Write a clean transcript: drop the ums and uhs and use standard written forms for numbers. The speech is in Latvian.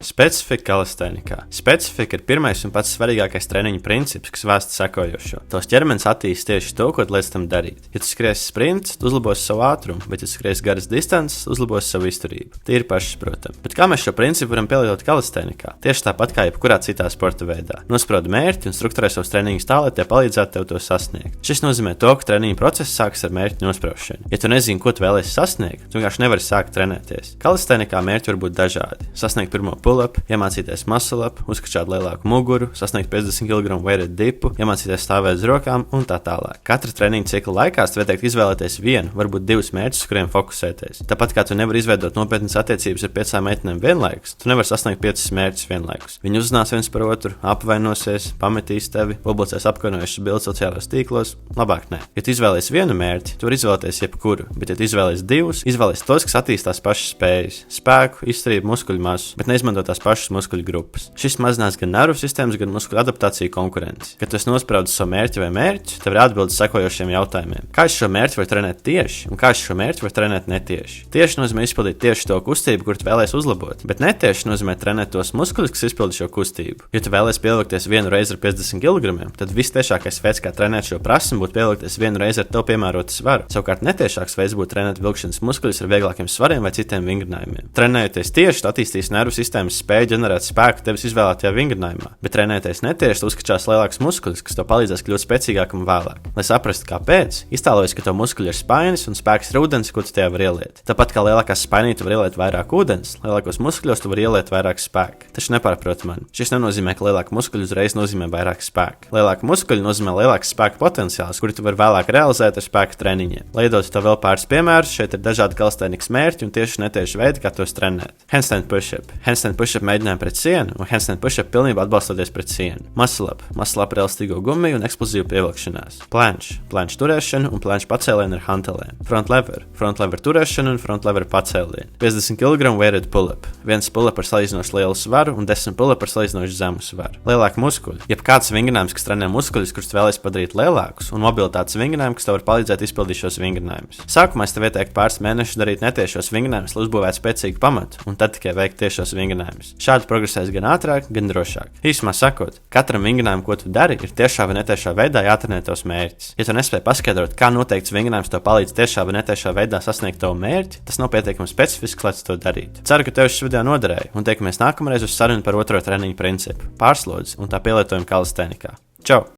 Specifika kalistēnikā. Specifika ir pirmais un pats svarīgākais treniņa princips, kas vēsta sekojošo. Tavs ķermenis attīstīs tieši to, ko tu liec tam darīt. Ja tu skriesi sprints, tu uzlabosi savu ātrumu, bet ja tu skriesi garas distances, uzlabosi savu izturību. Tie ir pašsaprotami. Bet kā mēs šo principu varam pielietot kalistēnikā? Tieši tāpat kā jebkurā citā sporta veidā. Nosprodi mērķi un strukturē savus treniņus tā, lai tie palīdzētu tev to sasniegt. Šis nozīmē to, ka treniņa process sākas ar mērķu nospraušanu. Ja tu nezini, ko tu vēlies sasniegt, tu vienkārši nevari sākt trenēties. Kalistēnikā mērķi var būt dažādi. Sasniegt pirmo pull-up, iemācīties muscle-up, uzkačāt lielāku muguru, sasniegt 50 kg weighted dipu, iemācīties stāvēt uz rokām un tā tālāk. Katra treniņa cikla laikā tu vari izvēlēties vienu, varbūt divus mērķus, uz kuriem fokusēties. Tāpat kā tu nevari izveidot nopietnas attiecības ar 5 meitenēm vienlaikus, tu nevari sasniegt 5 mērķus vienlaikus. Viņi uzzinās viens par otru, apvainosies, pametīs tevi, publicēs apkaunojošas bildes sociālajos tīklos. Labāk nē. Ja tu izvēlies vienu mērķi, tu vari izvēlēties jebkuru, bet ja tu izvēlies divus, izvēlies tos, kas attīstās pašas spējas, spēku, izturību, muskuļu masu, bet neizmanto tās pašas muskuļu grupas. Šis mazinās gan nervu sistēmas, gan muskuļu adaptāciju konkurenci. Kad tu esi nospraudis savu mērķi vai mērķi, tev ir atbildes sekojošiem jautājumiem. Kā es šo mērķi varu trenēt tieši, un kā es šo mērķi varu trenēt netieši? Tieši nozīmē izpildīt tieši to kustību, kur tu vēlies uzlabot, bet netieši nozīmē trenēt tos muskuļus, kas izpilda šo kustību. Ja tu vēlies pievilkties vienu reizi ar 50 kg, tad vistiešākais veids, kā trenēt šo prasmi, būtu pievilkties vienu reizi ar tev piemērotu svaru. Savukārt netiešāks veids būtu trenēt vilkšanas muskuļus ar vieglākiem svariem vai citiem vingrinājumiem. Trenējoties tieši, tu attīstīsi nervu sistēmas spēju ģenerēt spēku tevis izvēlētajā vingrinājumā, bet trenēties netieši, tu uzkačās lielāks muskuļus, kas tev palīdzēs kļūt spēcīgākam vēlāk. Lai saprastu, kāpēc, iztēlojies, ka tev muskuļi ir spainis un spēks ir ūdens, ko tu tajā vari ieliet. Tāpat kā lielākā spainī tu vari ieliet vairāk ūdens, lielākos muskuļos tu vari ieliet vairāk spēka. Taču nepārprot mani. Šis nenozīmē, ka lielāka muskuļu uzreiz nozīmē vairāk spēka. Lielāka muskuļu nozīmē lielāks spēka potenciāls, kuru tu vari vēlāk realizēt ar spēka treniņiem. Lai iedotu tev vēl pāris piemērus, šeit ir dažādi kalistēnikas mērķi un tieši netieši veidi, kā tos trenēt. Handstand push-up. Handstand push-up mēģinājumi pret sienu un handstand push-up pilnībā atbalstoties pret sienu. Muscle-up. Muscle-up ar elastīgo gumiju un eksplozīvu pievilkšanās. Planche. Planche turēšana un planche pacēlieni ar hantelēm. Front lever. Front lever turēšana un front lever pacēlieni. 50 kg weighted pull-up. Viens pull-up ar salīdzinoši lielu svaru un 10 pull-up ar salīdzinoši zemu svaru. Lielāki muskuļi. Jebkāds vingrinājums, kas trenē muskuļus, kurus vēlies padarīt lielākus, un mobilitātes vingrinājumi, kas tev var palīdzēt izpildīt šos vingrinājumus. Sākumā es tev ieteiktu pāris mēnešus darīt netiešos vingrinājumus, lai uzbūvētu spēcīgu pamatu, un tad tikai veikt tiešos vingrinājumus. Šādi progresēs gan ātrāk, gan drošāk. Īsumā sakot, katram vingrinājumam, ko tu dari, ir tiešā vai netiešā veidā jātrenē tavs mērķis. Ja tu nespēj paskaidrot, kā noteikts vingrinājums tev palīdz tiešā vai netiešā veidā sasniegt tavu mērķi, tas nav pietiekami specifisks, lai tu to darītu. Ceru, ka tev šis video noderēja, un tiekamies nākamreiz uz sarunu par otro treniņu principu - pārslodzes un tā pielietojumu kalistēnikā. Čau!